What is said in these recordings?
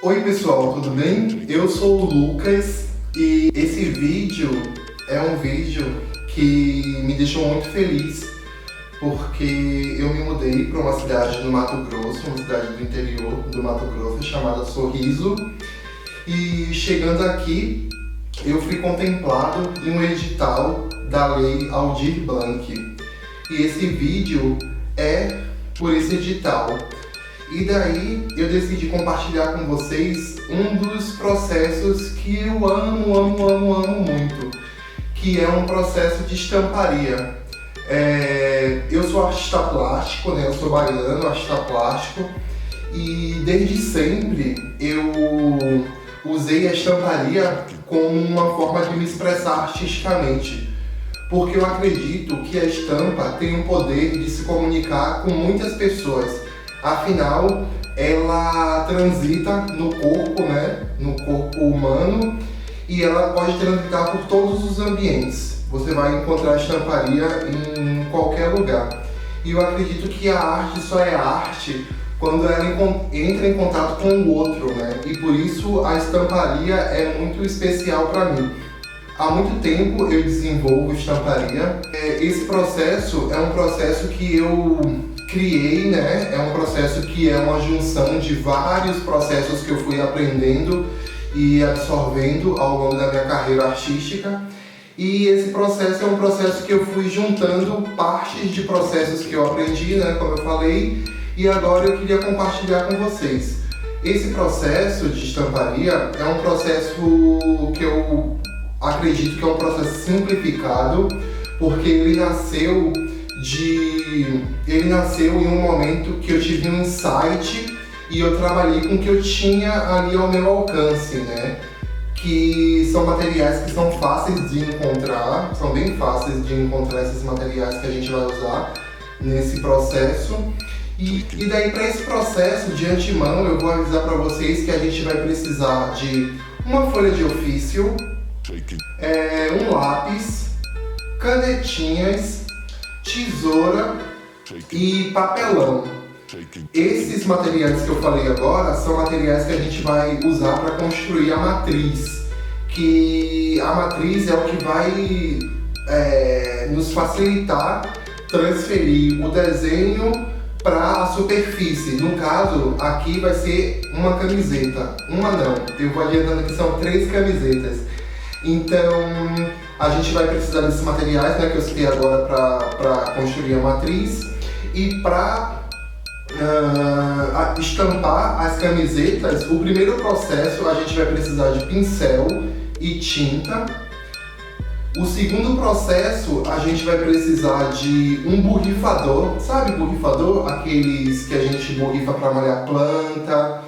Oi pessoal, tudo bem? Eu sou o Lucas e esse vídeo é um vídeo que me deixou muito feliz porque eu me mudei para uma cidade do Mato Grosso, uma cidade do interior do Mato Grosso chamada Sorriso, e chegando aqui eu fui contemplado em um edital da Lei Aldir Blanc e esse vídeo é por esse edital. E daí eu decidi compartilhar com vocês um dos processos que eu amo muito, que é um processo de estamparia. Eu sou artista plástico, né? Eu sou baiano, artista plástico, e desde sempre eu usei a estamparia como uma forma de me expressar artisticamente, porque eu acredito que a estampa tem o poder de se comunicar com muitas pessoas. Afinal, ela transita no corpo, né? No corpo humano, e ela pode transitar por todos os ambientes. Você vai encontrar a estamparia em qualquer lugar. E eu acredito que a arte só é arte quando ela entra em contato com o outro, né? E por isso a estamparia é muito especial para mim. Há muito tempo eu desenvolvo estamparia. Esse processo é um processo que eu criei, né? É um processo que é uma junção de vários processos que eu fui aprendendo e absorvendo ao longo da minha carreira artística. E esse processo é um processo que eu fui juntando partes de processos que eu aprendi, né? Como eu falei, e agora eu queria compartilhar com vocês. Esse processo de estamparia é um processo que eu acredito que é um processo simplificado, porque ele nasceu em um momento que eu tive um insight e eu trabalhei com o que eu tinha ali ao meu alcance, né? Que são materiais que são fáceis de encontrar, são bem fáceis de encontrar esses materiais que a gente vai usar nesse processo. E daí, para esse processo, de antemão, eu vou avisar para vocês que a gente vai precisar de uma folha de ofício, um lápis, canetinhas, tesoura e papelão. Esses materiais que eu falei agora são materiais que a gente vai usar para construir a matriz, que a matriz é o que vai nos facilitar transferir o desenho para a superfície. No caso, aqui vai ser uma camiseta. Uma não, eu vou adiantando que são 3 camisetas. Então, a gente vai precisar desses materiais, né, que eu citei agora para construir a matriz. E para estampar as camisetas, o primeiro processo a gente vai precisar de pincel e tinta. O segundo processo a gente vai precisar de um borrifador, sabe borrifador? Aqueles que a gente borrifa para molhar planta.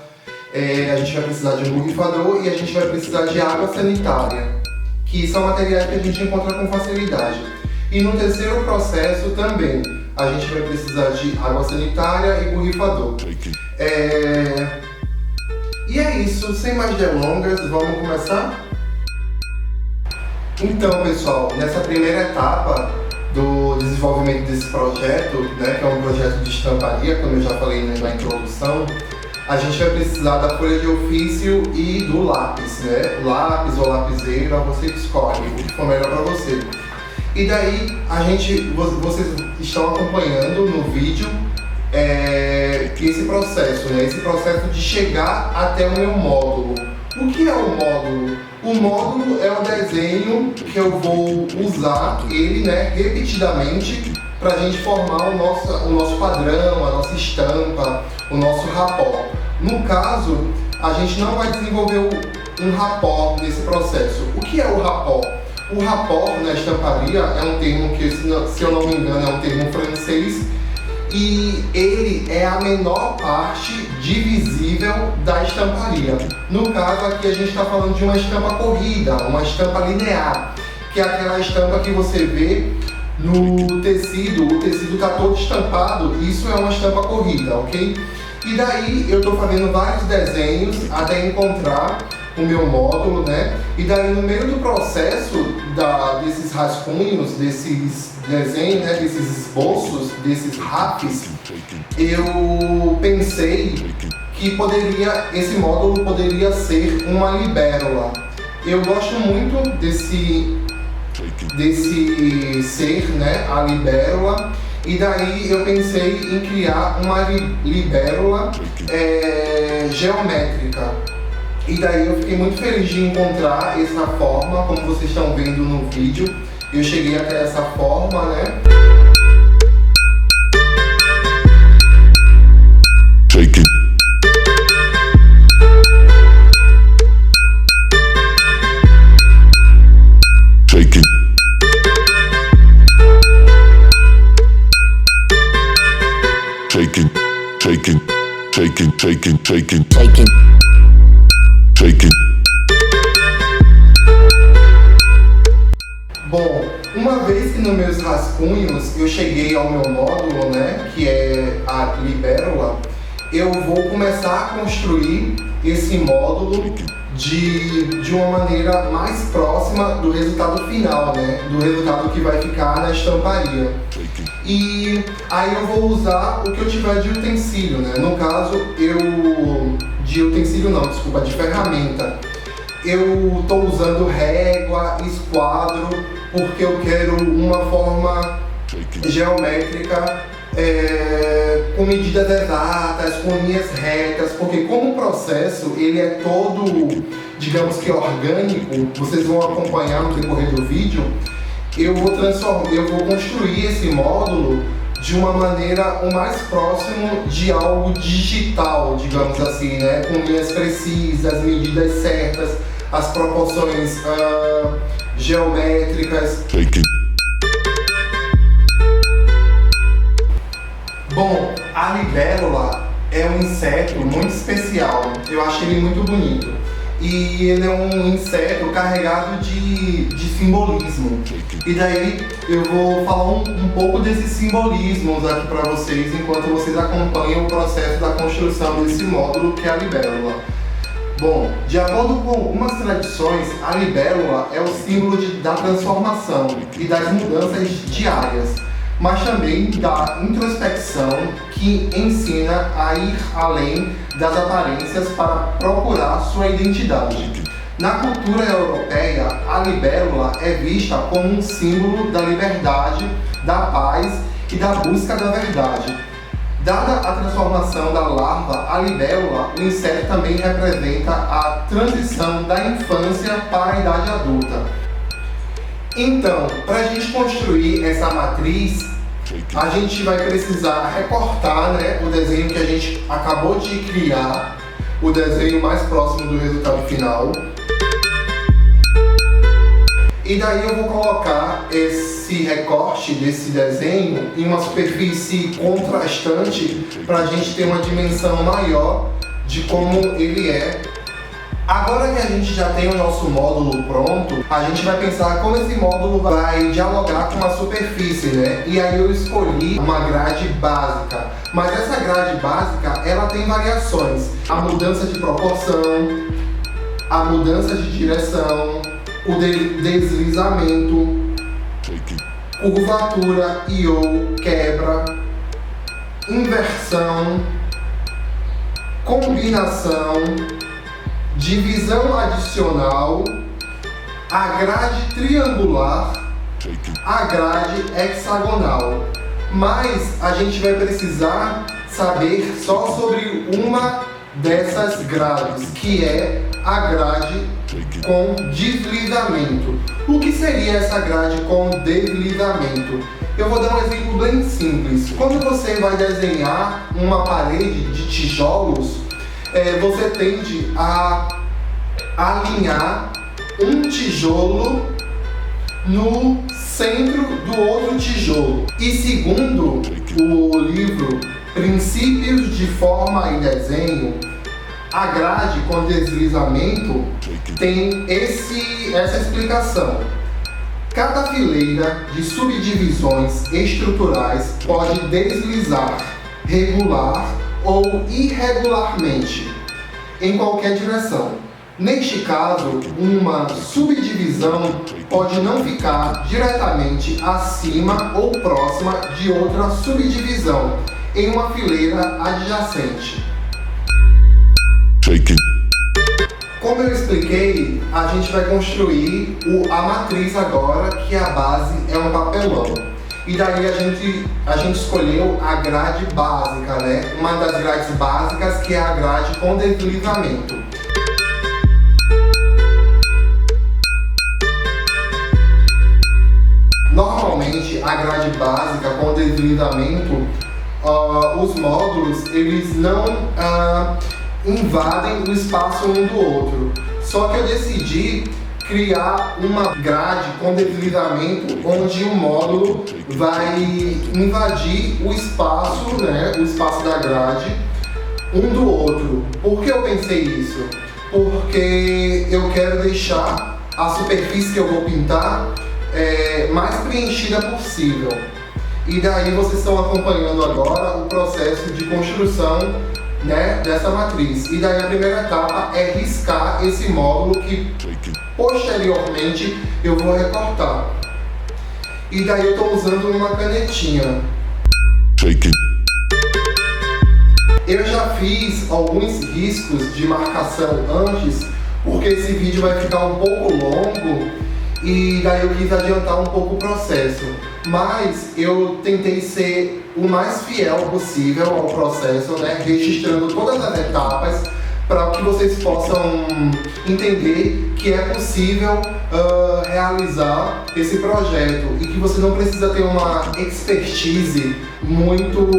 A gente vai precisar de um borrifador e a gente vai precisar de água sanitária, que são materiais que a gente encontra com facilidade. E no terceiro processo também, a gente vai precisar de água sanitária e borrifador. E é isso, sem mais delongas, vamos começar? Então, pessoal, nessa primeira etapa do desenvolvimento desse projeto, né, que é um projeto de estamparia, como eu já falei na introdução, a gente vai precisar da folha de ofício e do lápis, né? Lápis ou lapiseira, você escolhe o que for melhor para você. E daí, vocês estão acompanhando no vídeo esse processo, né? Esse processo de chegar até o meu módulo. O que é o módulo? O módulo é o desenho que eu vou usar ele, né, repetidamente para a gente formar o nosso padrão, a nossa estampa, o nosso rapó. No caso, a gente não vai desenvolver um rapó nesse processo. O que é o rapó? O rapó na estamparia é um termo que, se eu não me engano, é um termo francês, e ele é a menor parte divisível da estamparia. No caso aqui a gente está falando de uma estampa corrida, uma estampa linear, que é aquela estampa que você vê no tecido, o tecido está todo estampado, isso é uma estampa corrida, ok? E daí eu estou fazendo vários desenhos até encontrar o meu módulo, né? E daí no meio do processo desses rascunhos, desses desenhos, né? Desses esboços, desses RAFs, eu pensei que esse módulo poderia ser uma libélula. Eu gosto muito desse ser, né, a libélula, e daí eu pensei em criar uma libélula geométrica. E daí eu fiquei muito feliz de encontrar essa forma, como vocês estão vendo no vídeo. Eu cheguei até essa forma, né? Shake it. Shake it. Shake it. Shake it. Shake it. Shake it. Shake it. Shake it. Shake it. Bom, uma vez que nos meus rascunhos eu cheguei ao meu módulo, né, que é a libélula, eu vou começar a construir esse módulo de uma maneira mais próxima do resultado final, né, do resultado que vai ficar na estamparia. E aí eu vou usar o que eu tiver de utensílio, né, no caso de ferramenta. Eu estou usando régua, esquadro, porque eu quero uma forma geométrica com medidas exatas, com linhas retas, porque como o processo ele é todo, digamos que orgânico, vocês vão acompanhar no decorrer do vídeo, eu vou construir esse módulo de uma maneira o mais próximo de algo digital, digamos assim, né? Com linhas precisas, medidas certas, as proporções geométricas. Bom, a libélula é um inseto muito especial, eu acho ele muito bonito. E ele é um inseto carregado de simbolismo. E daí eu vou falar um pouco desses simbolismos aqui para vocês, enquanto vocês acompanham o processo da construção desse módulo que é a libélula. Bom, de acordo com algumas tradições, a libélula é o símbolo da transformação e das mudanças diárias, mas também da introspecção que ensina a ir além das aparências para procurar sua identidade. Na cultura europeia, a libélula é vista como um símbolo da liberdade, da paz e da busca da verdade. Dada a transformação da larva à libélula, o inseto também representa a transição da infância para a idade adulta. Então, para a gente construir essa matriz, a gente vai precisar recortar, né, o desenho que a gente acabou de criar, o desenho mais próximo do resultado final. E daí eu vou colocar esse recorte desse desenho em uma superfície contrastante para a gente ter uma dimensão maior de como ele é. Agora que a gente já tem o nosso módulo pronto, a gente vai pensar como esse módulo vai dialogar com a superfície, né? E aí eu escolhi uma grade básica. Mas essa grade básica, ela tem variações. A mudança de proporção, a mudança de direção, o deslizamento, curvatura e ou quebra, inversão, combinação, divisão adicional, a grade triangular, a grade hexagonal. Mas a gente vai precisar saber só sobre uma dessas grades, que é a grade com deslizamento. O que seria essa grade com deslizamento? Eu vou dar um exemplo bem simples. Quando você vai desenhar uma parede de tijolos, você tende a alinhar um tijolo no centro do outro tijolo. E segundo o livro Princípios de Forma e Desenho, a grade com deslizamento tem essa explicação. Cada fileira de subdivisões estruturais pode deslizar regular ou irregularmente em qualquer direção. Neste caso, uma subdivisão pode não ficar diretamente acima ou próxima de outra subdivisão em uma fileira adjacente. shaking, Como eu expliquei, a gente vai construir a matriz agora, que a base é um papelão. E daí a gente escolheu a grade básica, né? Uma das grades básicas, que é a grade com deslizamento. Normalmente, a grade básica com deslizamento, os módulos, eles não invadem o espaço um do outro. Só que eu decidi criar uma grade com deslizamento onde o módulo vai invadir o espaço, né, o espaço da grade um do outro. Por que eu pensei isso? Porque eu quero deixar a superfície que eu vou pintar mais preenchida possível. E daí vocês estão acompanhando agora o processo de construção, né, dessa matriz. E daí a primeira etapa é riscar esse módulo que posteriormente eu vou recortar. E daí eu estou usando uma canetinha. shaking, Eu já fiz alguns riscos de marcação antes, porque esse vídeo vai ficar um pouco longo e daí eu quis adiantar um pouco o processo. Mas eu tentei ser o mais fiel possível ao processo, né, registrando todas as etapas para que vocês possam entender que é possível realizar esse projeto e que você não precisa ter uma expertise muito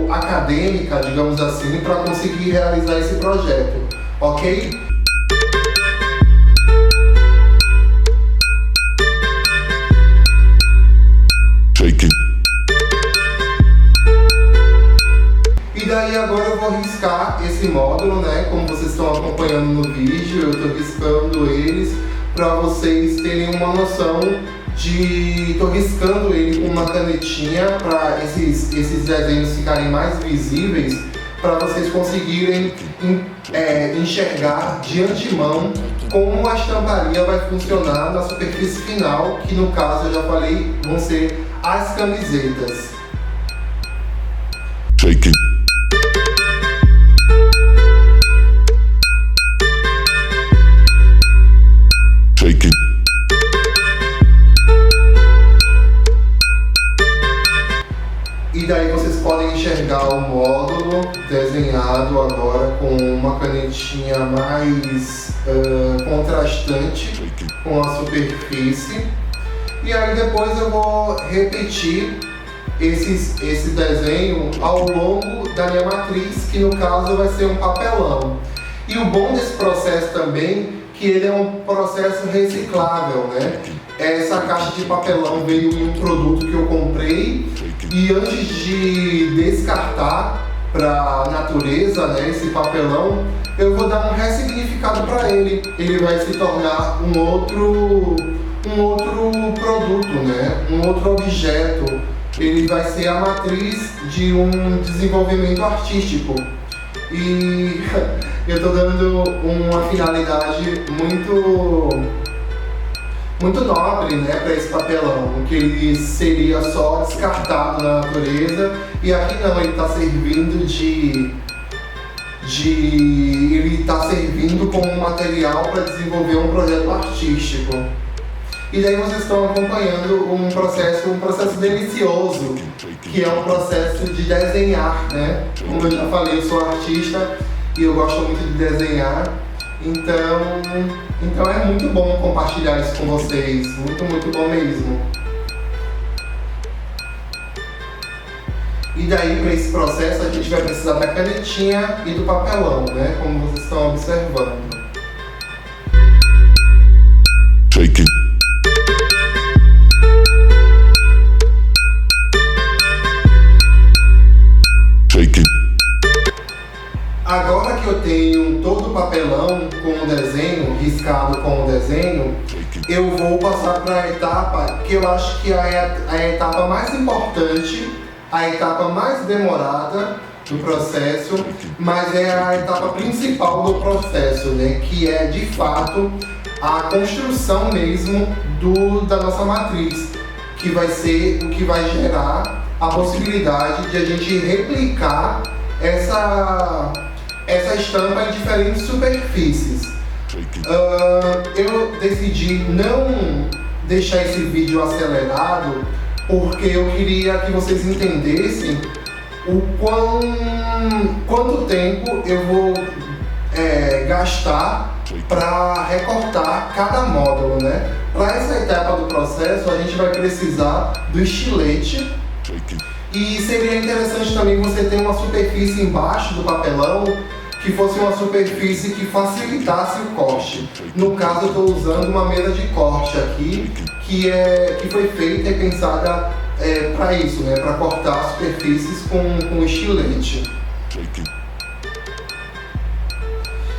acadêmica, digamos assim, para conseguir realizar esse projeto, ok? shaking, E daí agora eu vou riscar esse módulo, né? Como vocês estão acompanhando no vídeo, eu estou riscando eles para vocês terem uma noção de... Estou riscando ele com uma canetinha para esses desenhos ficarem mais visíveis, para vocês conseguirem enxergar de antemão como a estamparia vai funcionar na superfície final, que no caso eu já falei, vão ser as camisetas. shaking, shaking, E daí vocês podem enxergar o módulo desenhado agora com uma canetinha mais contrastante com a superfície. E aí depois eu vou repetir esse desenho ao longo da minha matriz, que no caso vai ser um papelão. E o bom desse processo também, que ele é um processo reciclável, né? Essa caixa de papelão veio em um produto que eu comprei e antes de descartar para a natureza, né, esse papelão, eu vou dar um ressignificado para ele. Ele vai se tornar um outro produto, né? Um outro objeto. Ele vai ser a matriz de um desenvolvimento artístico. E eu estou dando uma finalidade muito nobre, né, para esse papelão, que ele seria só descartado na natureza, e aqui não, ele está servindo ele está servindo como um material para desenvolver um projeto artístico. E daí vocês estão acompanhando um processo delicioso, que é um processo de desenhar, né? Como eu já falei, eu sou artista e eu gosto muito de desenhar, então é muito bom compartilhar isso com vocês, muito bom mesmo. E daí, para esse processo, a gente vai precisar da canetinha e do papelão, né? Como vocês estão observando. shaking, shaking, Agora que eu tenho todo o papelão com o desenho, riscado com o desenho, eu vou passar para a etapa que eu acho que é a etapa mais importante, a etapa mais demorada do processo, mas é a etapa principal do processo, né? Que é de fato a construção mesmo da nossa matriz, que vai ser o que vai gerar a possibilidade de a gente replicar essa estampa em diferentes superfícies. Eu decidi não deixar esse vídeo acelerado porque eu queria que vocês entendessem quanto tempo eu vou gastar para recortar cada módulo, né? Para essa etapa do processo, a gente vai precisar do estilete e seria interessante também você ter uma superfície embaixo do papelão que fosse uma superfície que facilitasse o corte. No caso, eu estou usando uma mesa de corte aqui que foi feita e pensada para isso, né? Para cortar superfícies com estilete.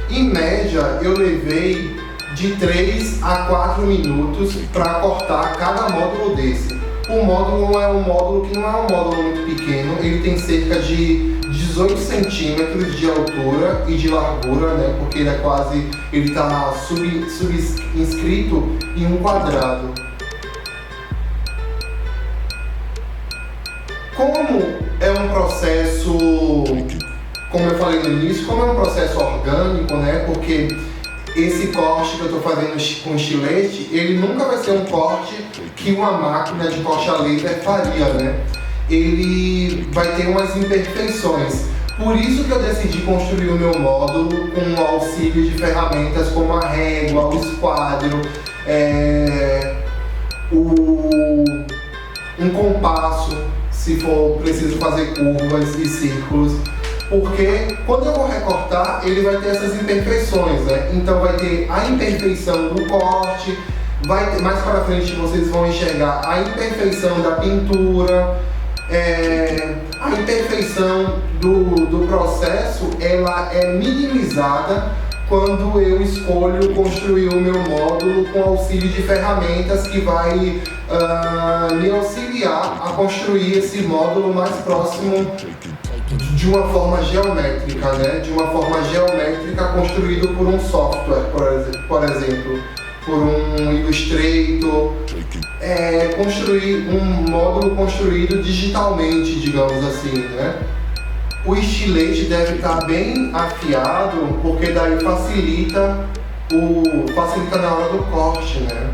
Em média, eu levei de 3 a 4 minutos para cortar cada módulo desse. O módulo é um módulo que não é um módulo muito pequeno, ele tem cerca de 18 centímetros de altura e de largura, né? Porque ele está subinscrito em um quadrado. Como é um processo, como eu falei no início, como é um processo orgânico, né? Porque esse corte que eu estou fazendo com estilete, ele nunca vai ser um corte que uma máquina de corte a laser faria, né? Ele vai ter umas imperfeições. Por isso que eu decidi construir o meu módulo com o auxílio de ferramentas como a régua, o esquadro, um compasso, se for preciso fazer curvas e círculos. Porque quando eu vou recortar, ele vai ter essas imperfeições, né? Então vai ter a imperfeição do corte, mais para frente vocês vão enxergar a imperfeição da pintura, a imperfeição do processo, ela é minimizada quando eu escolho construir o meu módulo com auxílio de ferramentas que vai me auxiliar a construir esse módulo mais próximo de uma forma geométrica, né? De uma forma geométrica construído por um software, por exemplo, por um Illustrator, construir um módulo construído digitalmente, digamos assim, né? O estilete deve estar bem afiado, porque daí facilita na hora do corte, né?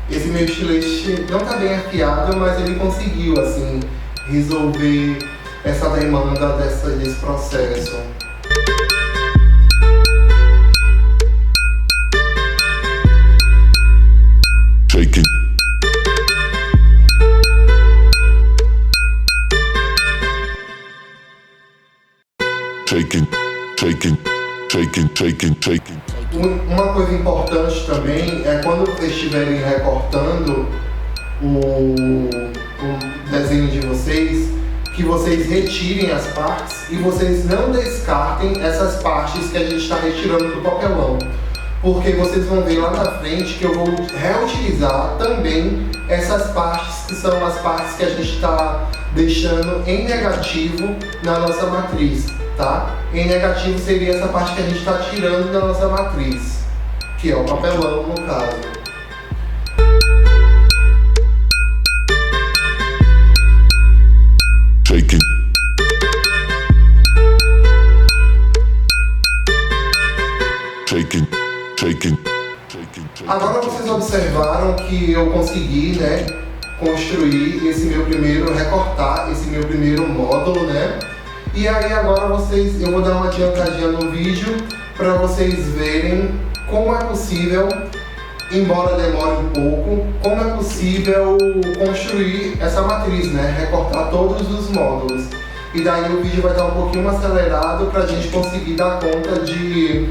Esse meu estilete não está bem afiado, mas ele conseguiu, assim, resolver essa demanda desse processo. Shaking. Shaking, shaking, shaking, shaking, shaking. Uma coisa importante também é quando vocês estiverem recortando o desenho de vocês, que vocês retirem as partes e vocês não descartem essas partes que a gente está retirando do papelão. Porque vocês vão ver lá na frente que eu vou reutilizar também essas partes que são as partes que a gente está deixando em negativo na nossa matriz, tá? Em negativo seria essa parte que a gente está tirando da nossa matriz, que é o papelão no caso. Shaking. Shaking, shaking, shaking. Agora vocês observaram que eu consegui, né, construir recortar esse meu primeiro módulo, né? E aí agora eu vou dar uma adiantadinha no vídeo para vocês verem como é possível, embora demore um pouco, como é possível construir essa matriz, né? Recortar todos os módulos. E daí o vídeo vai estar um pouquinho acelerado para a gente conseguir dar conta de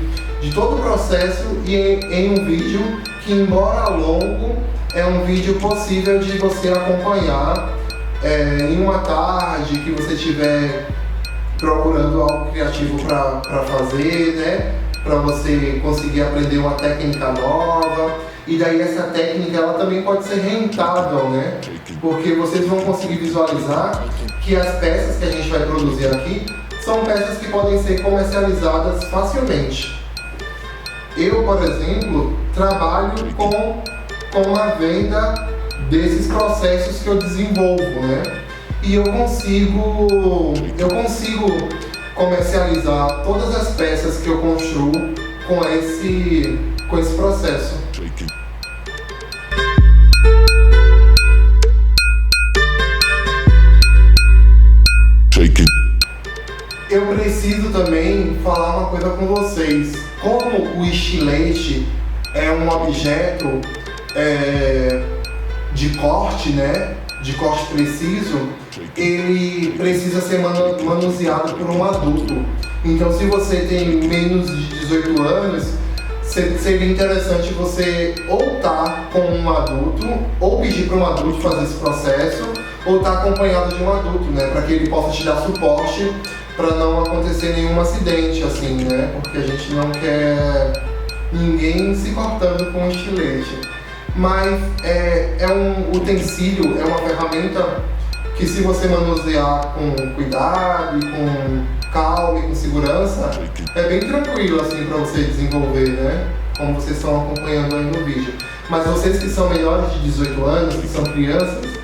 todo o processo e em um vídeo que, embora longo, é um vídeo possível de você acompanhar em uma tarde que você estiver procurando algo criativo para fazer, né? Para você conseguir aprender uma técnica nova. E daí essa técnica ela também pode ser rentável, né? Porque vocês vão conseguir visualizar que as peças que a gente vai produzir aqui são peças que podem ser comercializadas facilmente. Eu, por exemplo, trabalho com a venda desses processos que eu desenvolvo, né? E eu consigo comercializar todas as peças que eu construo com esse processo. Eu preciso também falar uma coisa com vocês. Como o estilete é um objeto de corte, né? De corte preciso, ele precisa ser manuseado por um adulto. Então, se você tem menos de 18 anos, seria interessante você ou estar com um adulto, ou pedir para um adulto fazer esse processo, ou estar acompanhado de um adulto, né? Para que ele possa te dar suporte, para não acontecer nenhum acidente, assim, né? Porque a gente não quer ninguém se cortando com um estilete. Mas é um utensílio, é uma ferramenta que, se você manusear com cuidado, com calma e com segurança, é bem tranquilo assim para você desenvolver, né? Como vocês estão acompanhando aí no vídeo. Mas vocês que são menores de 18 anos, que são crianças,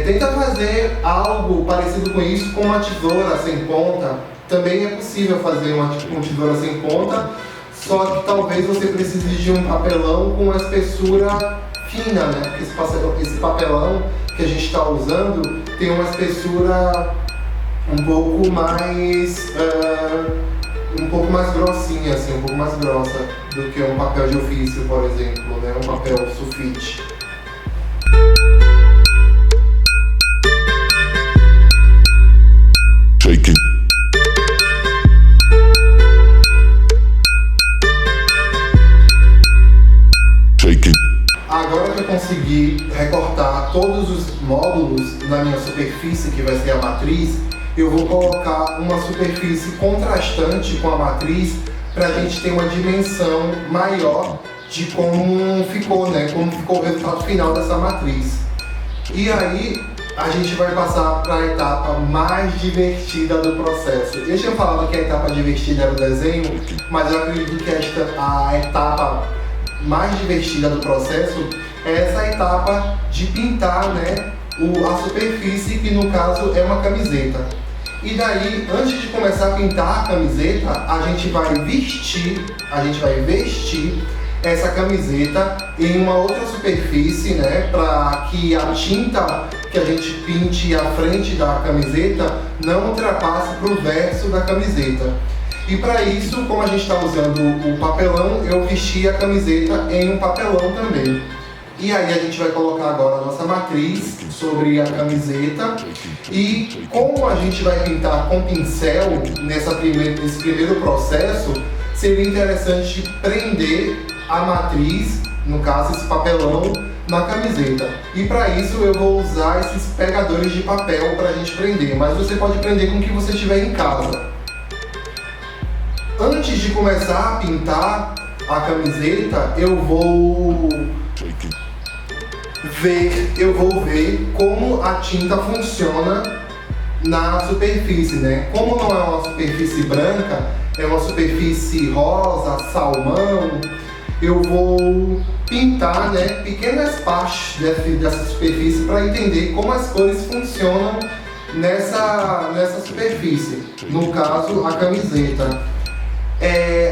tenta fazer algo parecido com isso com uma tesoura sem ponta. Também é possível fazer uma tesoura sem ponta, só que talvez você precise de um papelão com uma espessura fina, né? Porque esse papelão que a gente está usando tem uma espessura um pouco mais grossinha, assim, um pouco mais grossa do que um papel de ofício, por exemplo, né? Um papel sulfite. Agora que eu consegui recortar todos os módulos na minha superfície, que vai ser a matriz, eu vou colocar uma superfície contrastante com a matriz para a gente ter uma dimensão maior de como ficou, né? Como ficou o resultado final dessa matriz. E aí a gente vai passar para a etapa mais divertida do processo. Eu tinha falado que a etapa divertida era o desenho, mas eu acredito que a etapa mais divertida do processo é essa etapa de pintar, né, a superfície, que no caso é uma camiseta. E daí, antes de começar a pintar a camiseta, a gente vai vestir essa camiseta em uma outra superfície, né, para que a tinta que a gente pinte à frente da camiseta não ultrapasse para o verso da camiseta. E para isso, como a gente está usando o papelão, eu vesti a camiseta em um papelão também. E aí a gente vai colocar agora a nossa matriz sobre a camiseta. E como a gente vai pintar com pincel nesse primeiro processo, seria interessante prender a matriz, no caso esse papelão, na camiseta. E para isso eu vou usar esses pegadores de papel para a gente prender, mas você pode prender com o que você tiver em casa. Antes de começar a pintar a camiseta, eu vou ver como a tinta funciona na superfície, né? Como não é uma superfície branca, é uma superfície rosa, salmão, eu vou pintar, né, pequenas partes dessa superfície para entender como as cores funcionam nessa superfície, no caso a camiseta.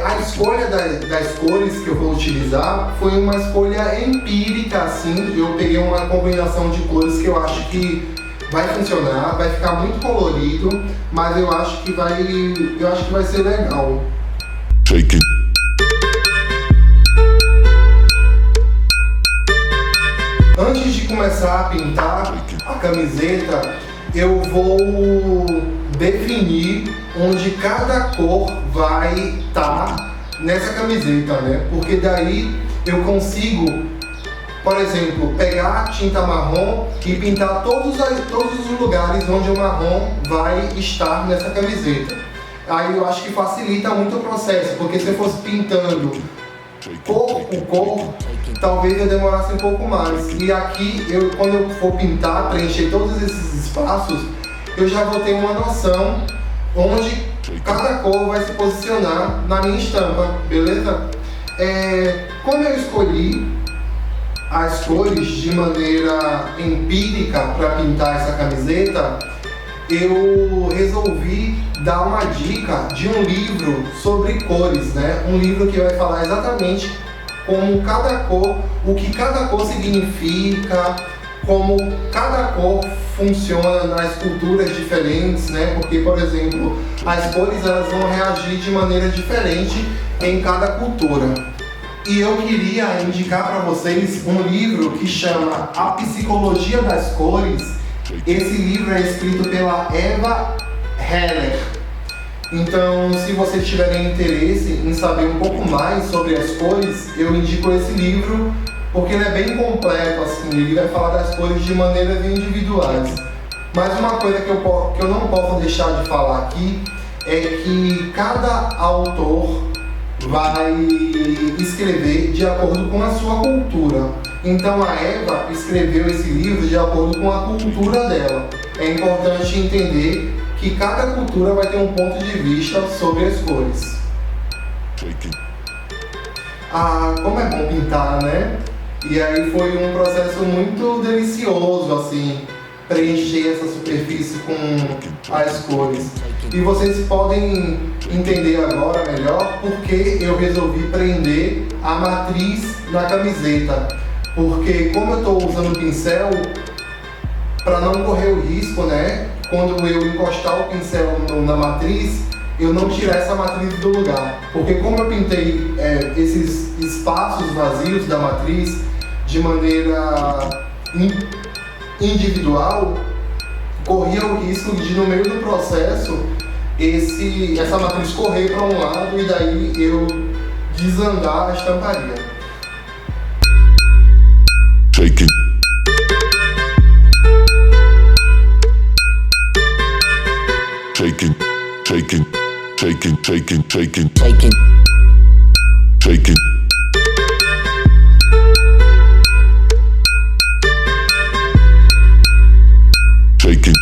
A escolha das cores que eu vou utilizar foi uma escolha empírica, assim. Eu peguei uma combinação de cores que eu acho que vai funcionar, vai ficar muito colorido, mas eu acho que vai ser legal. Antes de começar a pintar a camiseta, eu vou definir onde cada cor vai estar nessa camiseta, né? Porque daí eu consigo, por exemplo, pegar a tinta marrom e pintar todos os lugares onde o marrom vai estar nessa camiseta. Aí eu acho que facilita muito o processo, porque se eu fosse pintando cor por cor, talvez eu demorasse um pouco mais. E aqui, quando eu for pintar, preencher todos esses espaços, eu já vou ter uma noção onde cada cor vai se posicionar na minha estampa, beleza? Como eu escolhi as cores de maneira empírica para pintar essa camiseta, eu resolvi dar uma dica de um livro sobre cores, né? Um livro que vai falar exatamente como cada cor, o que cada cor significa, como cada cor funciona nas culturas diferentes, né? Porque, por exemplo, as cores elas vão reagir de maneira diferente em cada cultura. E eu queria indicar para vocês um livro que chama A Psicologia das Cores. Esse livro é escrito pela Eva Heller. Então, se vocês tiverem interesse em saber um pouco mais sobre as cores, eu indico esse livro porque ele é bem completo, assim, ele vai falar das cores de maneiras individuais. Mas uma coisa que eu não posso deixar de falar aqui é que cada autor vai escrever de acordo com a sua cultura. Então a Eva escreveu esse livro de acordo com a cultura dela. É importante entender que cada cultura vai ter um ponto de vista sobre as cores. Como é bom pintar, né? E aí foi um processo muito delicioso, assim, preencher essa superfície com as cores. E vocês podem entender agora melhor porque eu resolvi prender a matriz na camiseta. Porque como eu estou usando o pincel, para não correr o risco, né, quando eu encostar o pincel na matriz, eu não tirar essa matriz do lugar. Porque como eu pintei esses espaços vazios da matriz de maneira individual, corria o risco de, no meio do processo, essa matriz correr para um lado e daí eu desandar a estamparia. Shaking. Shaking, shaking, shaking, shaking, shaking, shaking, shaking. Shaking.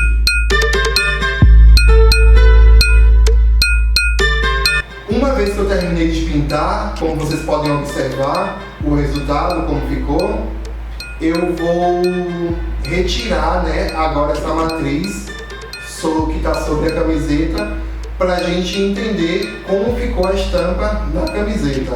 Uma vez que eu terminei de pintar, como vocês podem observar o resultado, como ficou, eu vou retirar, né, agora essa matriz que está sobre a camiseta, para a gente entender como ficou a estampa na camiseta.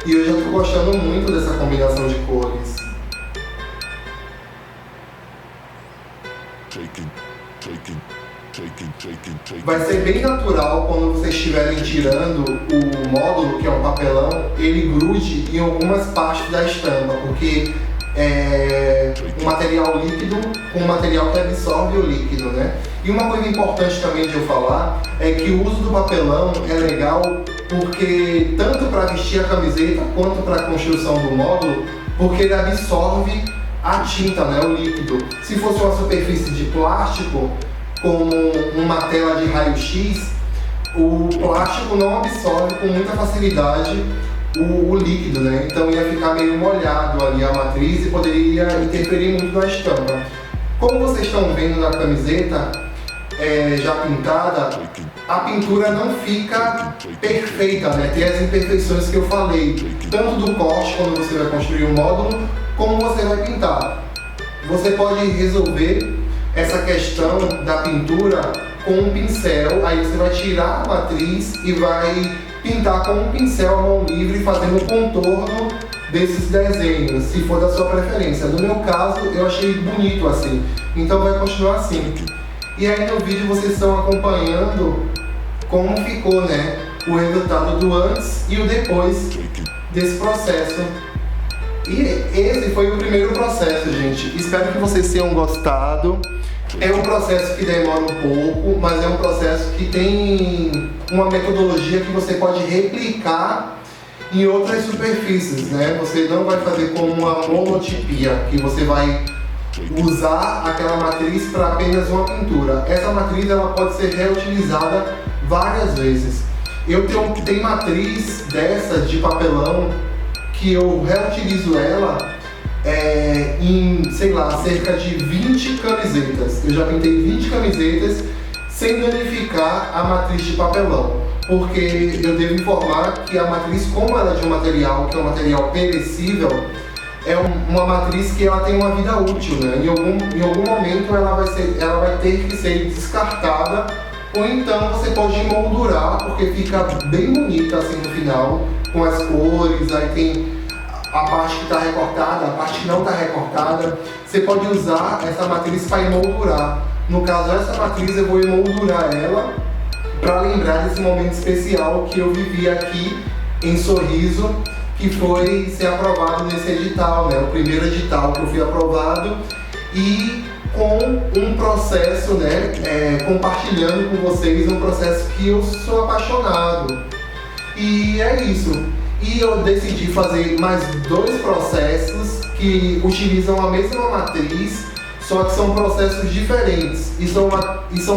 E eu já estou gostando muito dessa combinação de cores. Vai ser bem natural quando vocês estiverem tirando o módulo, que é um papelão, ele grude em algumas partes da estampa, porque é um material líquido com um material que absorve o líquido, né? E uma coisa importante também de eu falar é que o uso do papelão é legal porque tanto para vestir a camiseta quanto para a construção do módulo, porque ele absorve a tinta, né, o líquido. Se fosse uma superfície de plástico, como uma tela de raio-x, o plástico não absorve com muita facilidade o líquido, né? Então ia ficar meio molhado ali a matriz e poderia interferir muito na estampa. Como vocês estão vendo na camiseta já pintada, a pintura não fica perfeita, né? Tem as imperfeições que eu falei, tanto do corte quando você vai construir o módulo, como você vai pintar. Você pode resolver essa questão da pintura com um pincel, aí você vai tirar a matriz e vai pintar com um pincel à mão livre, fazendo o contorno desses desenhos, se for da sua preferência. No meu caso, eu achei bonito assim, então vai continuar assim. E aí no vídeo vocês estão acompanhando como ficou, né, o resultado do antes e o depois desse processo. E esse foi o primeiro processo, gente. Espero que vocês tenham gostado. É um processo que demora um pouco, mas é um processo que tem uma metodologia que você pode replicar em outras superfícies, né? Você não vai fazer como uma monotipia, que você vai usar aquela matriz para apenas uma pintura. Essa matriz ela pode ser reutilizada várias vezes. Eu tenho matriz dessa de papelão que eu reutilizo ela em, sei lá, cerca de 20 camisetas. Eu já pintei 20 camisetas sem danificar a matriz de papelão, porque eu devo informar que a matriz, como ela é de um material que é um material perecível, é uma matriz que ela tem uma vida útil, né? Em algum momento ela vai ter que ser descartada, ou então você pode emoldurar, porque fica bem bonita assim no final, com as cores, aí tem a parte que está recortada, a parte que não está recortada. Você pode usar essa matriz para emoldurar. No caso, essa matriz eu vou emoldurar ela para lembrar desse momento especial que eu vivi aqui em Sorriso, que foi ser aprovado nesse edital, né? O primeiro edital que eu fui aprovado, e com um processo, né? Compartilhando com vocês um processo que eu sou apaixonado. E é isso. E eu decidi fazer mais 2 processos que utilizam a mesma matriz, só que são processos diferentes. E são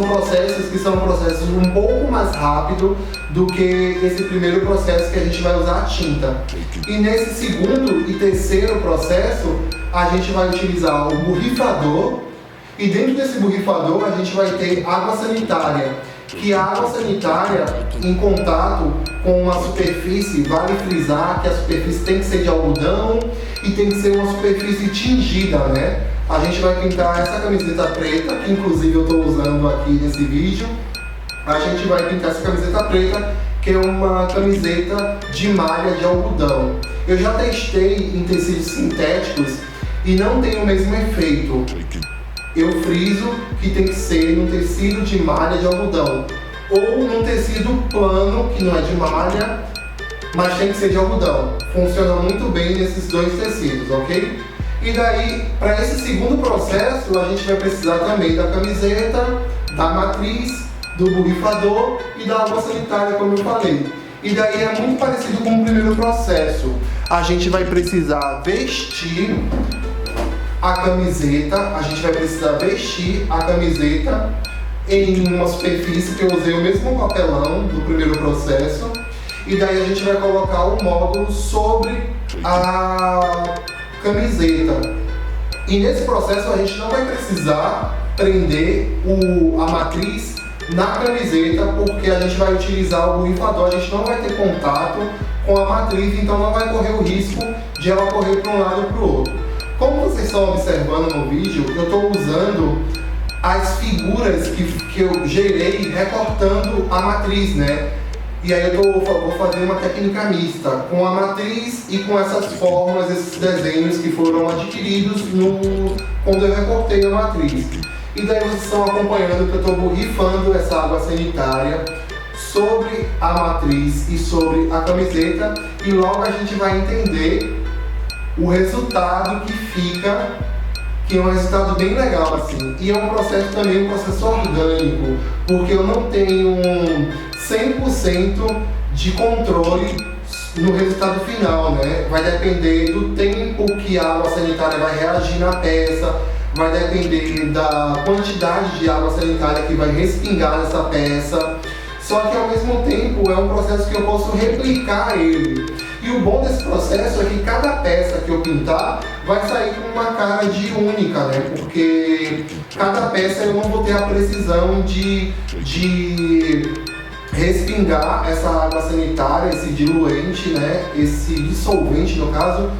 processos que são processos um pouco mais rápido do que esse primeiro processo que a gente vai usar a tinta. E nesse segundo e terceiro processo, a gente vai utilizar o borrifador, e dentro desse borrifador a gente vai ter água sanitária, que a água sanitária em contato com uma superfície, vale frisar que a superfície tem que ser de algodão e tem que ser uma superfície tingida, né? A gente vai pintar essa camiseta preta, que inclusive eu estou usando aqui nesse vídeo. A gente vai pintar essa camiseta preta, que é uma camiseta de malha de algodão. Eu já testei em tecidos sintéticos e não tem o mesmo efeito. Eu friso que tem que ser num tecido de malha de algodão, ou num tecido plano, que não é de malha, mas tem que ser de algodão. Funciona muito bem nesses 2 tecidos, ok? E daí, para esse segundo processo, a gente vai precisar também da camiseta, da matriz, do borrifador e da água sanitária, como eu falei. E daí é muito parecido com o primeiro processo. A gente vai precisar vestir a camiseta, em uma superfície que eu usei o mesmo papelão do primeiro processo, e daí a gente vai colocar o módulo sobre a camiseta. E nesse processo a gente não vai precisar prender a matriz na camiseta, porque a gente vai utilizar o borrifador, a gente não vai ter contato com a matriz, então não vai correr o risco de ela correr para um lado ou para o outro. Como vocês estão observando no vídeo, eu estou usando as figuras que eu gerei recortando a matriz, né? E aí eu vou fazer uma técnica mista com a matriz e com essas formas, esses desenhos que foram adquiridos quando eu recortei a matriz. E daí vocês estão acompanhando que eu estou borrifando essa água sanitária sobre a matriz e sobre a camiseta, e logo a gente vai entender o resultado que fica, que é um resultado bem legal assim. E é um processo também, um processo orgânico, porque eu não tenho 100% de controle no resultado final, né? Vai depender do tempo que a água sanitária vai reagir na peça, vai depender da quantidade de água sanitária que vai respingar nessa peça. Só que ao mesmo tempo é um processo que eu posso replicar ele. E o bom desse processo é que cada peça que eu pintar vai sair com uma cara de única, né? Porque cada peça eu não vou ter a precisão de respingar essa água sanitária, esse diluente, né? Esse dissolvente, no caso,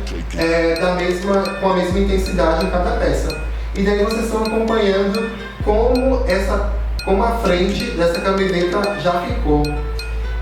com a mesma intensidade em cada peça. E daí vocês estão acompanhando como a frente dessa camiseta já ficou.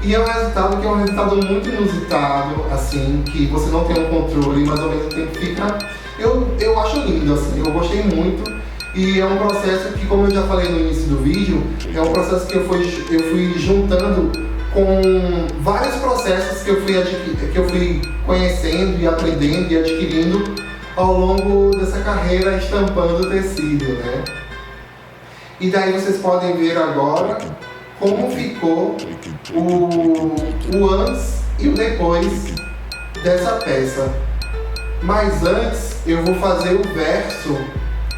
E é um resultado que é um resultado muito inusitado, assim, que você não tem um controle, mas ao mesmo tempo fica... Eu acho lindo, assim, eu gostei muito. E é um processo que, como eu já falei no início do vídeo, é um processo que eu fui juntando com vários processos que eu fui conhecendo e aprendendo e adquirindo ao longo dessa carreira estampando tecido, né? E daí vocês podem ver agora como ficou o antes e o depois dessa peça. Mas antes eu vou fazer o verso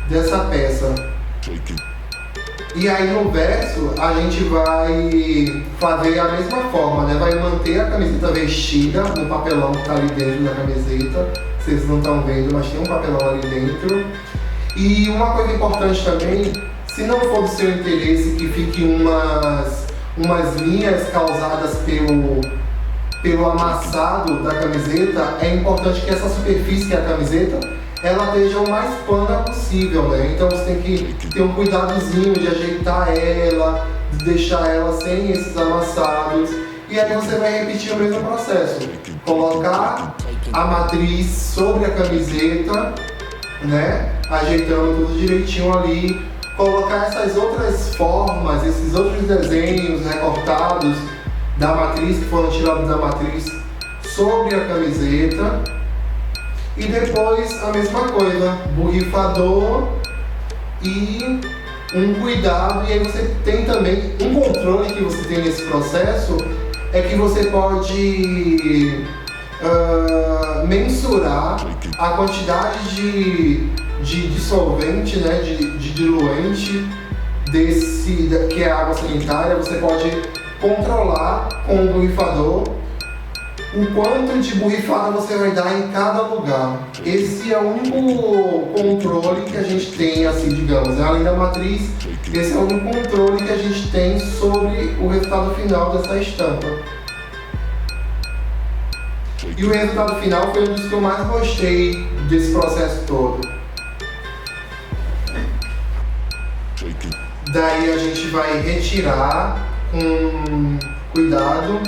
dessa peça. E aí no verso a gente vai fazer a mesma forma, né? Vai manter a camiseta vestida no papelão que está ali dentro da camiseta. Vocês não estão vendo, mas tem um papelão ali dentro. E uma coisa importante também, se não for do seu interesse que fique umas linhas causadas pelo amassado da camiseta, é importante que essa superfície, que é a camiseta, ela esteja o mais plana possível, né? Então você tem que ter um cuidadozinho de ajeitar ela, de deixar ela sem esses amassados. E aí você vai repetir o mesmo processo. Colocar a matriz sobre a camiseta, né? Ajeitando tudo direitinho ali. Colocar essas outras formas, esses outros desenhos recortados da matriz, que foram tirados da matriz, sobre a camiseta. E depois a mesma coisa, borrifador e um cuidado. E aí você tem também um controle que você tem nesse processo, é que você pode mensurar a quantidade de dissolvente, né, de diluente que é a água sanitária. Você pode controlar com o borrifador o quanto de borrifada você vai dar em cada lugar. Esse é o único controle que a gente tem, assim, digamos, além da matriz, esse é o único controle que a gente tem sobre o resultado final dessa estampa. E o resultado final foi um dos que eu mais gostei desse processo todo. Daí a gente vai retirar com cuidado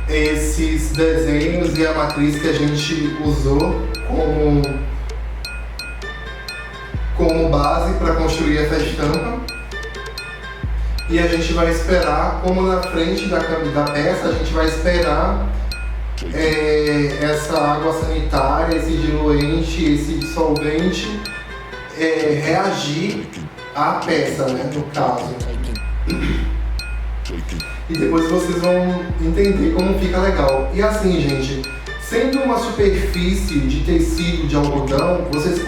esses desenhos e a matriz que a gente usou como base para construir essa estampa. E a gente vai esperar, como na frente da peça, a gente vai esperar essa água sanitária, esse diluente, esse dissolvente reagir à peça, né, no caso. E depois vocês vão entender como fica legal. E assim, gente, sendo uma superfície de tecido de algodão, vocês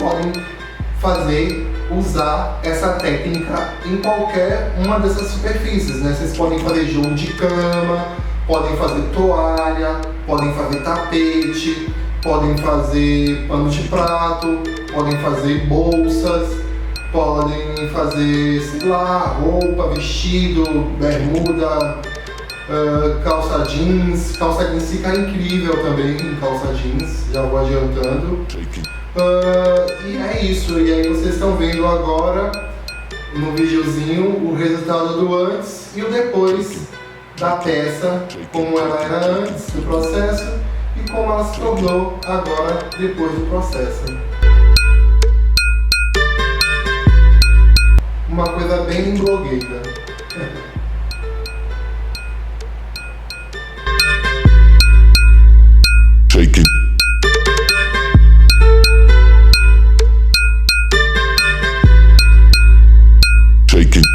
podem usar essa técnica em qualquer uma dessas superfícies, né? Vocês podem fazer jogo de cama, podem fazer toalha, podem fazer tapete, podem fazer pano de prato, podem fazer bolsas, podem fazer, sei lá, roupa, vestido, bermuda, calça jeans. Calça jeans fica incrível também, calça jeans, já vou adiantando. E é isso, e aí vocês estão vendo agora no videozinho o resultado do antes e o depois da peça, como ela era antes do processo e como ela se tornou agora depois do processo. Uma coisa bem blogueira. Shake it. Shake it.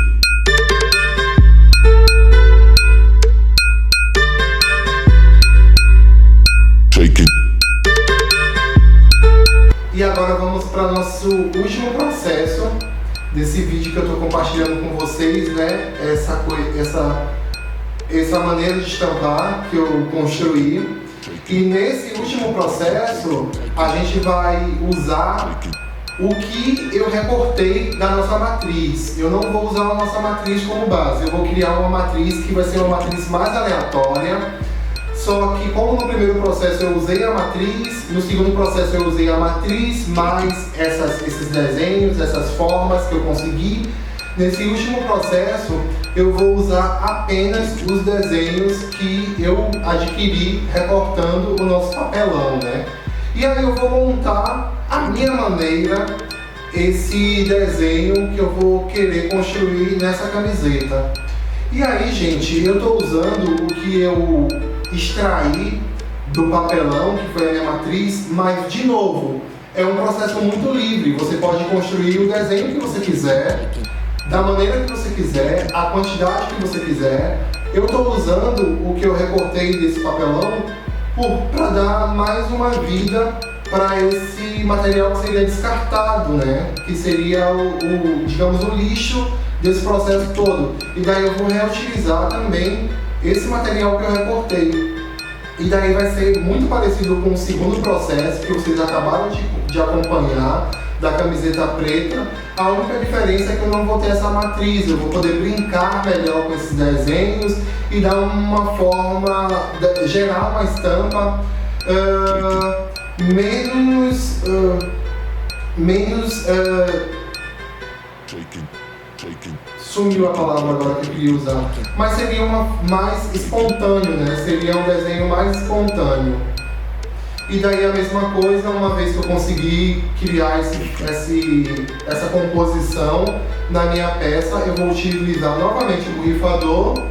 Shake it. E agora vamos para nosso último processo desse vídeo que eu estou compartilhando com vocês, né? Essa maneira de estampar que eu construí. E nesse último processo a gente vai usar o que eu recortei da nossa matriz. Eu não vou usar a nossa matriz como base, eu vou criar uma matriz que vai ser uma matriz mais aleatória. Só que como no primeiro processo eu usei a matriz, no segundo processo eu usei a matriz mais esses desenhos, essas formas que eu consegui. Nesse último processo eu vou usar apenas os desenhos que eu adquiri recortando o nosso papelão, né? E aí eu vou montar a minha maneira esse desenho que eu vou querer construir nessa camiseta. E aí, gente, eu estou usando o que eu extraí do papelão, que foi a minha matriz, mas de novo, é um processo muito livre. Você pode construir o desenho que você quiser, da maneira que você quiser, a quantidade que você quiser. Eu estou usando o que eu recortei desse papelão para dar mais uma vida para esse material que seria descartado, né? Que seria digamos, o lixo desse processo todo. E daí eu vou reutilizar também esse material que eu recortei. E daí vai ser muito parecido com o segundo processo que vocês acabaram de acompanhar, da camiseta preta. A única diferença é que eu não vou ter essa matriz, eu vou poder brincar melhor com esses desenhos e dar uma forma, gerar uma estampa sumiu a palavra agora que eu queria usar, mas seria mais espontâneo, né? Seria um desenho mais espontâneo. E daí a mesma coisa, uma vez que eu consegui criar essa composição na minha peça, eu vou utilizar novamente o borrifador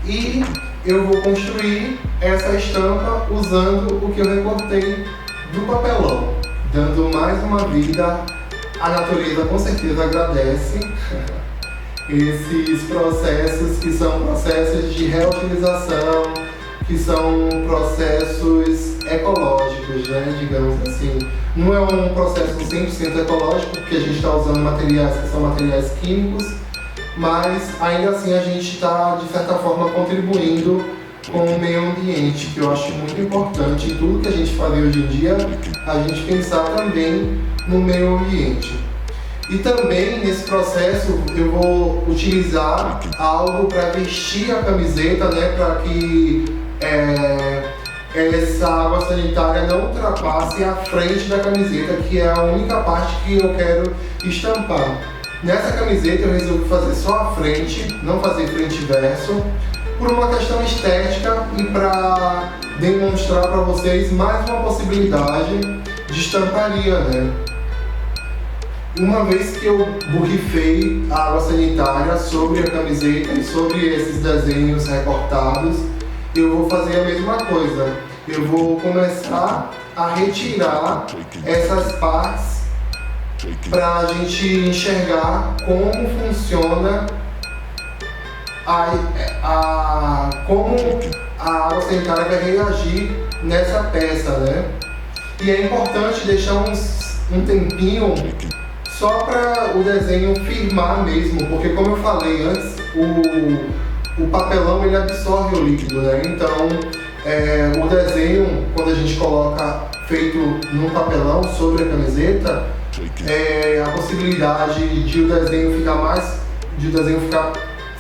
e eu vou construir essa estampa usando o que eu recortei do papelão, dando mais uma vida. A natureza com certeza agradece esses processos que são processos de reutilização, que são processos ecológicos, né, digamos assim. Não é um processo 100% ecológico, porque a gente está usando materiais que são materiais químicos, mas ainda assim a gente está, de certa forma, contribuindo com o meio ambiente, que eu acho muito importante em tudo que a gente faz hoje em dia, a gente pensar também no meio ambiente. E também nesse processo eu vou utilizar algo para vestir a camiseta, né, para que essa água sanitária não ultrapasse a frente da camiseta, que é a única parte que eu quero estampar. Nessa camiseta eu resolvi fazer só a frente, não fazer frente e verso, por uma questão estética e para demonstrar para vocês mais uma possibilidade de estamparia, né? Uma vez que eu borrifei a água sanitária sobre a camiseta e sobre esses desenhos recortados, eu vou fazer a mesma coisa. Eu vou começar a retirar essas partes para a gente enxergar como funciona como a água sanitária vai reagir nessa peça, né? E é importante deixar um tempinho só para o desenho firmar mesmo, porque como eu falei antes, o papelão ele absorve o líquido, né? Então o desenho, quando a gente coloca feito num papelão sobre a camiseta, a possibilidade de o desenho ficar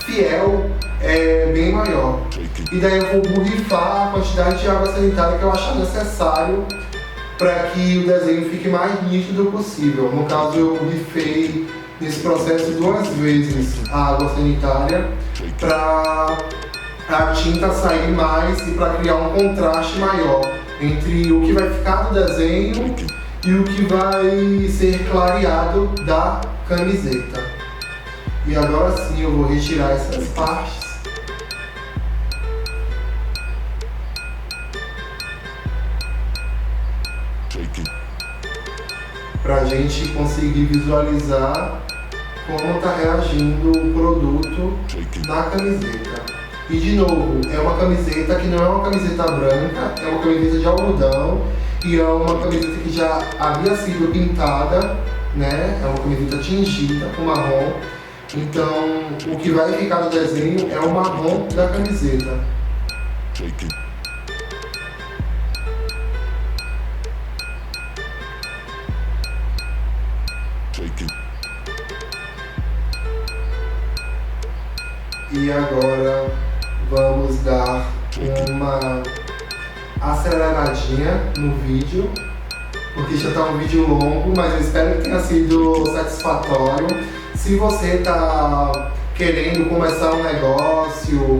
fiel é bem maior. E daí eu vou borrifar a quantidade de água sanitária que eu achar necessário para que o desenho fique mais nítido possível. No caso, eu borrifei nesse processo 2 vezes a água sanitária para a tinta sair mais e para criar um contraste maior entre o que vai ficar do desenho e o que vai ser clareado da camiseta. E agora sim eu vou retirar essas partes. Pra gente conseguir visualizar como está reagindo o produto na camiseta. E de novo, é uma camiseta que não é uma camiseta branca, é uma camiseta de algodão e é uma camiseta que já havia sido pintada, né? É uma camiseta tingida com marrom. Então, o que vai ficar no desenho é o marrom da camiseta. E agora vamos dar uma aceleradinha no vídeo, porque já está um vídeo longo, mas eu espero que tenha sido satisfatório. Se você está querendo começar um negócio,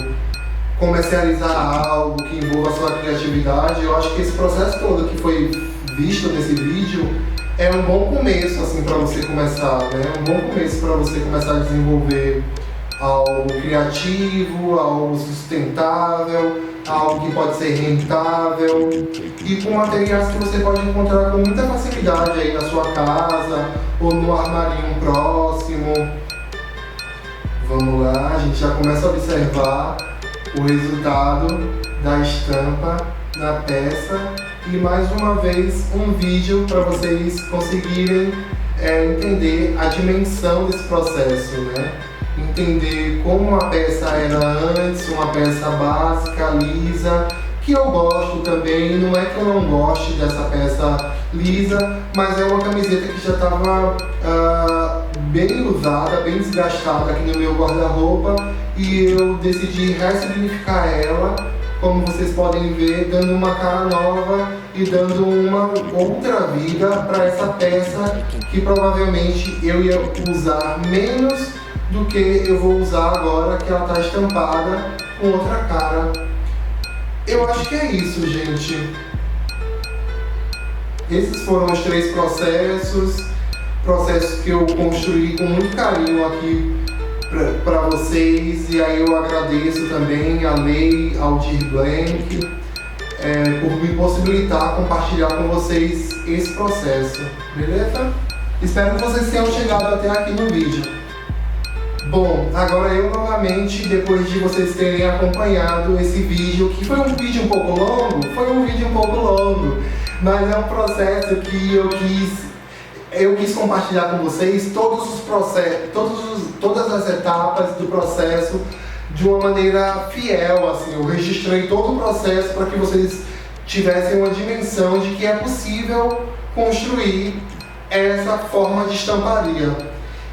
comercializar algo que envolva a sua criatividade, eu acho que esse processo todo que foi visto nesse vídeo é um bom começo assim, para você começar, né? Um bom começo para você começar a desenvolver algo criativo, algo sustentável, algo que pode ser rentável e com materiais que você pode encontrar com muita facilidade aí na sua casa ou no armarinho próximo. Vamos lá, a gente já começa a observar o resultado da estampa na peça e mais uma vez um vídeo para vocês conseguirem entender a dimensão desse processo, né? Entender como a peça era antes, uma peça básica, lisa, que eu gosto também. Não é que eu não goste dessa peça lisa, mas é uma camiseta que já estava bem usada, bem desgastada aqui no meu guarda-roupa e eu decidi ressignificar ela, como vocês podem ver, dando uma cara nova e dando uma outra vida para essa peça que provavelmente eu ia usar menos do que eu vou usar agora que ela está estampada com outra cara. Eu acho que é isso, gente. Esses foram os 3 processos que eu construí com muito carinho aqui para vocês, e aí eu agradeço também a Lei Aldir Blanc por me possibilitar compartilhar com vocês esse processo, beleza? Espero que vocês tenham chegado até aqui no vídeo. Bom, agora eu novamente, depois de vocês terem acompanhado esse vídeo, que foi um vídeo um pouco longo, mas é um processo que eu quis compartilhar com vocês todos os processos, todas as etapas do processo de uma maneira fiel, assim. Eu registrei todo o processo para que vocês tivessem uma dimensão de que é possível construir essa forma de estamparia.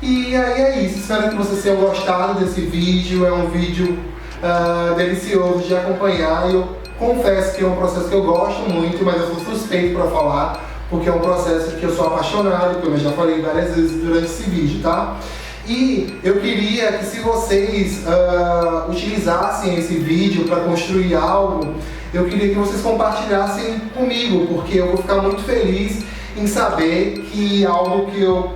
E aí é isso, espero que vocês tenham gostado desse vídeo. É um vídeo delicioso de acompanhar, e eu confesso que é um processo que eu gosto muito, mas eu sou suspeito para falar, porque é um processo que eu sou apaixonado, como eu já falei várias vezes durante esse vídeo, tá? E eu queria que, se vocês utilizassem esse vídeo para construir algo, eu queria que vocês compartilhassem comigo, porque eu vou ficar muito feliz em saber que algo que eu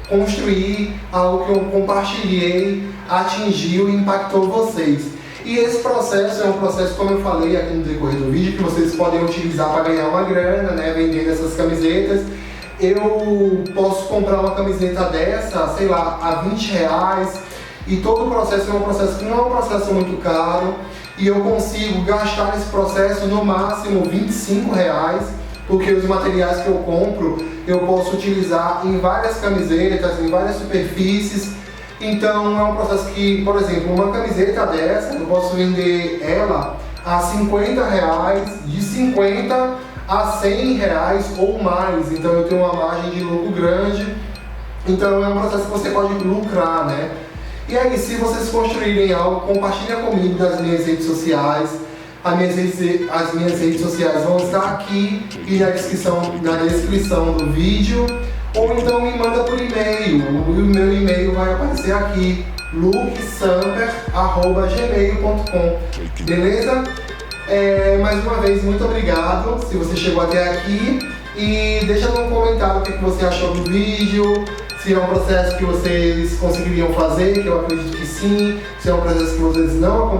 construí, algo que eu compartilhei, atingiu e impactou vocês. E esse processo é um processo, como eu falei aqui no decorrer do vídeo, que vocês podem utilizar para ganhar uma grana, né, vendendo essas camisetas. Eu posso comprar uma camiseta dessa, sei lá, a R$20, e todo o processo é um processo que não é um processo muito caro, e eu consigo gastar nesse processo no máximo R$25, porque os materiais que eu compro eu posso utilizar em várias camisetas, em várias superfícies. Então é um processo que, por exemplo, uma camiseta dessa eu posso vender ela a R$50, de R$50 a R$100 ou mais. Então eu tenho uma margem de lucro grande. Então é um processo que você pode lucrar, né? E aí, se vocês construírem algo, compartilha comigo nas minhas redes sociais. As minhas redes sociais vão estar aqui e na descrição do vídeo. Ou então me manda por e-mail. O meu e-mail vai aparecer aqui, lukesamper@gmail.com. Beleza? Mais uma vez, muito obrigado se você chegou até aqui. E deixa no comentário o que você achou do vídeo, se é um processo que vocês conseguiriam fazer, que eu acredito que sim, se é um processo que vocês não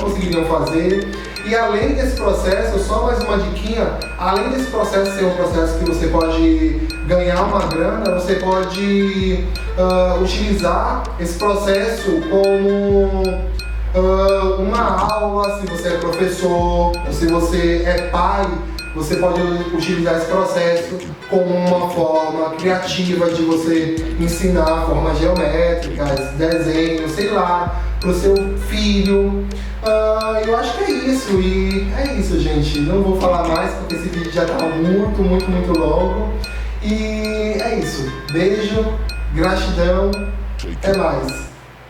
conseguiriam fazer. E além desse processo, só mais uma diquinha, além desse processo ser um processo que você pode ganhar uma grana, você pode utilizar esse processo como uma aula, se você é professor, ou se você é pai. Você pode utilizar esse processo como uma forma criativa de você ensinar formas geométricas, desenho, sei lá, para o seu filho. Eu acho que é isso, e é isso, gente. Não vou falar mais porque esse vídeo já está muito longo. E é isso. Beijo, gratidão, até mais.